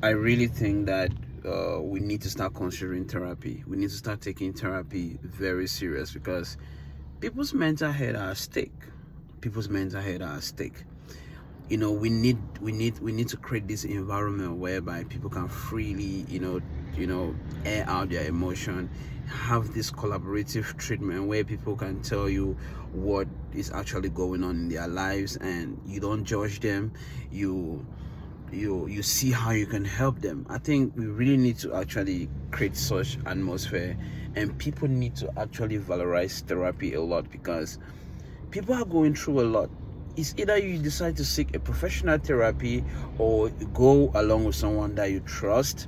I really think that we need to start considering therapy. We need to start taking therapy very serious because people's mental health are at stake. People's mental health are at stake. We need to create this environment whereby people can freely, air out their emotion, have this collaborative treatment where people can tell you what is actually going on in their lives, and you don't judge them. You see how you can help them. I think we really need to actually create such atmosphere, and people need to actually valorize therapy a lot because people are going through a lot. It's either you decide to seek a professional therapy or go along with someone that you trust,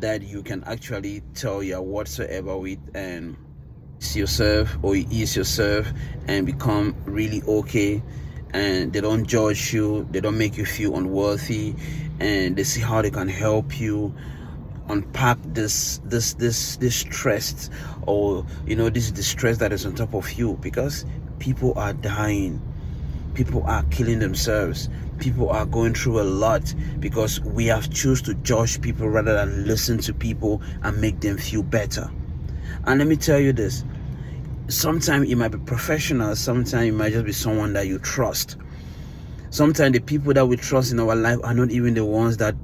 that you can actually tell your whatsoever with, and see yourself or ease yourself and become really okay, and they don't judge you, they don't make you feel unworthy, and they see how they can help you unpack this stress, or this distress that is on top of you, because people are dying, people are killing themselves, people are going through a lot because we have choose to judge people rather than listen to people and make them feel better. And let me tell you this, sometimes it might be professional, sometimes it might just be someone that you trust. Sometimes the people that we trust in our life are not even the ones that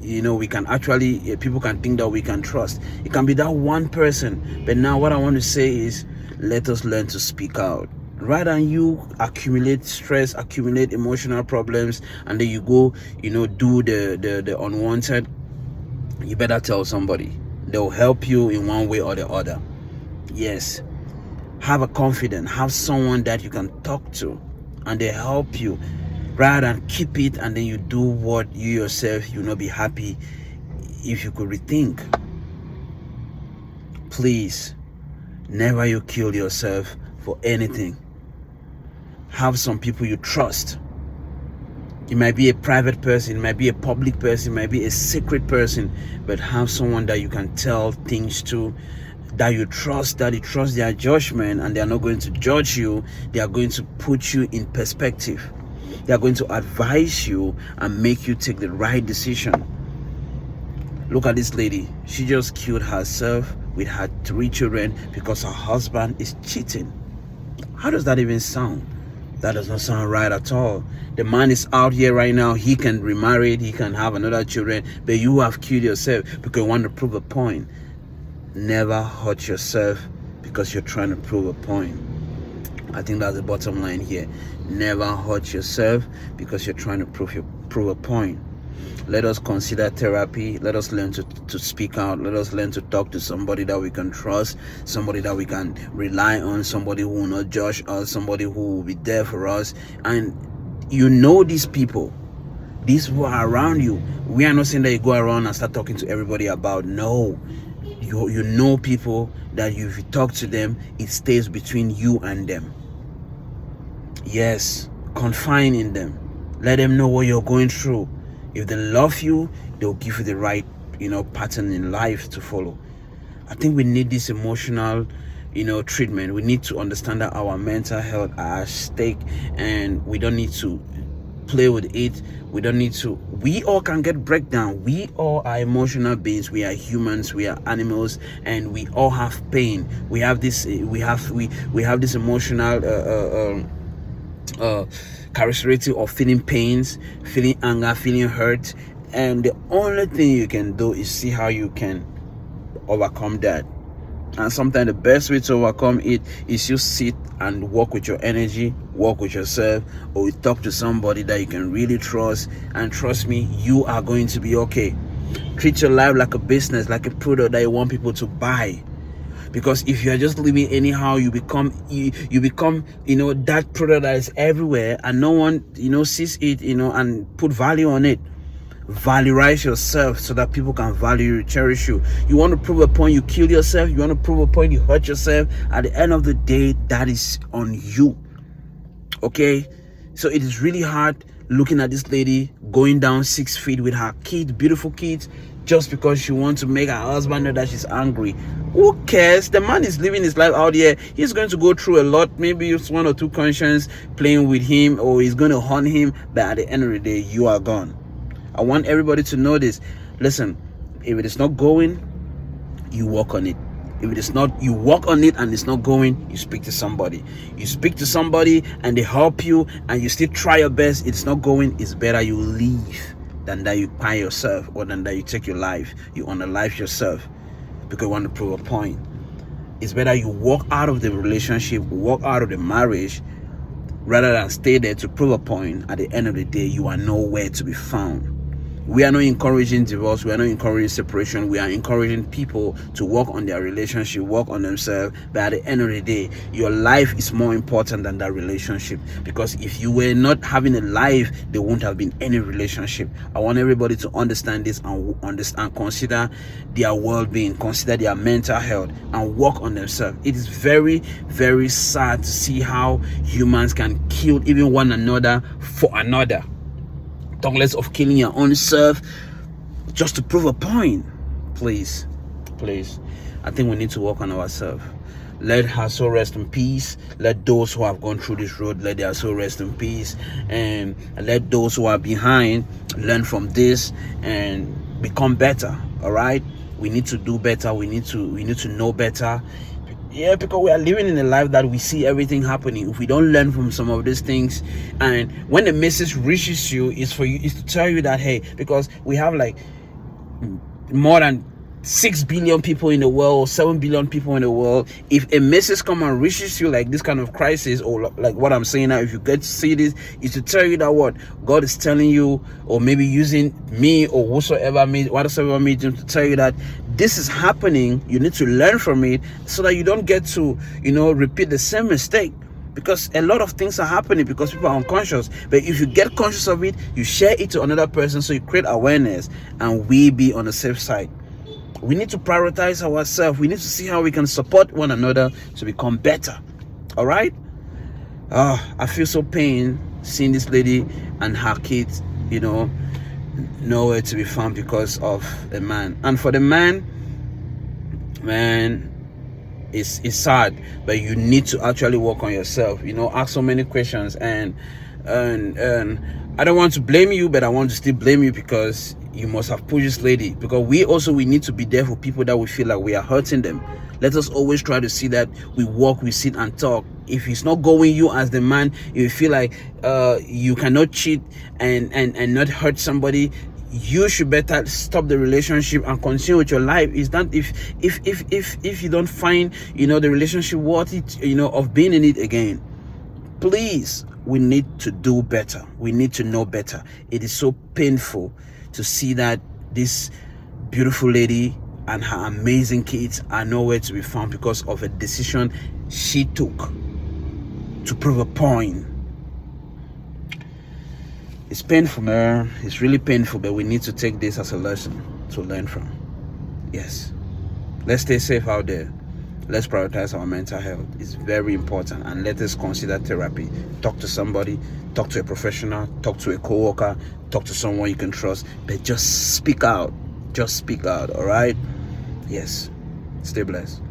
we can actually, people can think that we can trust. It can be that one person. But now what I want to say is, let us learn to speak out rather than you accumulate stress, accumulate emotional problems, and then you go do the unwanted. You better tell somebody. They'll help you in one way or the other. Yes, have a confidence, have someone that you can talk to and they help you, rather than keep it and then you do what you yourself you'll not be happy. If you could rethink, please, never you kill yourself for anything. Have some people you trust. It might be a private person, it might be a public person, it might be a secret person, but have someone that you can tell things to, that you trust their judgment, and they are not going to judge you. They are going to put you in perspective. They are going to advise you and make you take the right decision. Look at this lady. She just killed herself with her 3 children because her husband is cheating. How does that even sound? That does not sound right at all. The man is out here right now. He can remarry, he can have another children, but you have killed yourself because you want to prove a point. Never hurt yourself because you're trying to prove a point. I think that's the bottom line here. Never hurt yourself because you're trying to prove a point. Let us consider therapy. Let us learn to speak out. Let us learn to talk to somebody that we can trust, somebody that we can rely on, somebody who will not judge us, somebody who will be there for us. And these people, these who are around you. We are not saying that you go around and start talking to everybody about, no. You know people that if you talk to them, it stays between you and them. Yes, confine in them. Let them know what you're going through. If they love you, they'll give you the right, pattern in life to follow. I think we need this emotional, treatment. We need to understand that our mental health are at stake, and we don't need to play with it. We all can get breakdown. We all are emotional beings. We are humans, we are animals, and we all have pain. We have this this emotional characteristic of feeling pains, feeling anger, feeling hurt, and the only thing you can do is see how you can overcome that. And sometimes the best way to overcome it is you sit and work with your energy, work with yourself, or you talk to somebody that you can really trust. And trust me, you are going to be okay. Treat your life like a business, like a product that you want people to buy. Because if you are just living anyhow, you become that product that is everywhere, and no one sees it and put value on it. Valorize yourself so that people can value you, cherish you. You want to prove a point, you kill yourself. You want to prove a point, you hurt yourself. At the end of the day, that is on you. Okay? So it is really hard looking at this lady going down 6 feet with her kids, beautiful kids, just because she wants to make her husband know that she's angry. Who cares? The man is living his life out here. He's going to go through a lot. Maybe it's 1 or 2 conscience playing with him, or he's going to haunt him. But at the end of the day, you are gone. I want everybody to know this. Listen, if it is not going, you work on it. If it is not, you work on it and it's not going, you speak to somebody. You speak to somebody and they help you and you still try your best. It's not going, it's better you leave than that you pie yourself, or than that you take your life. You unalive yourself because you want to prove a point. It's better you walk out of the relationship, walk out of the marriage, rather than stay there to prove a point. At the end of the day, you are nowhere to be found. We are not encouraging divorce. We are not encouraging separation. We are encouraging people to work on their relationship, work on themselves. But at the end of the day, your life is more important than that relationship. Because if you were not having a life, there won't have been any relationship. I want everybody to understand this and consider their well-being, consider their mental health, and work on themselves. It is very, very sad to see how humans can kill even one another for another. Talk less of killing your own self just to prove a point. Please, I think we need to work on ourselves. Let her soul rest in peace. Let those who have gone through this road, let their soul rest in peace. And let those who are behind learn from this and become better. All right, we need to do better. We need to know better. Yeah, because we are living in a life that we see everything happening. If we don't learn from some of these things, and when the message reaches you, is to tell you that, hey, because we have like more than 6 billion people in the world, 7 billion people in the world. If a message come and reaches you like this kind of crisis, or like what I'm saying now, if you get to see this, is to tell you that what God is telling you, or maybe using me or whatsoever medium to tell you that this is happening. You need to learn from it so that you don't get to, repeat the same mistake. Because a lot of things are happening because people are unconscious. But if you get conscious of it, you share it to another person, so you create awareness, and we be on the safe side. We need to prioritize ourselves. We need to see how we can support one another to become better. All right? I feel so pain seeing this lady and her kids, nowhere to be found because of the man. And for the man, it's sad, but you need to actually work on yourself. Ask so many questions, and I don't want to blame you, but I want to still blame you because you must have pushed this lady. Because we need to be there for people that we feel like we are hurting them. Let us always try to see that we walk, we sit and talk. If it's not going, you as the man, if you feel like you cannot cheat and not hurt somebody, you should better stop the relationship and continue with your life. Is that if you don't find the relationship worth it, of being in it again, please, we need to do better. We need to know better. It is so painful to see that this beautiful lady and her amazing kids are nowhere to be found because of a decision she took to prove a point. It's painful, man. It's really painful, but we need to take this as a lesson to learn from. Yes. Let's stay safe out there. Let's prioritize our mental health. It's very important. And let us consider therapy. Talk to somebody. Talk to a professional. Talk to a co-worker. Talk to someone you can trust. But just speak out. Just speak out, all right? Yes. Stay blessed.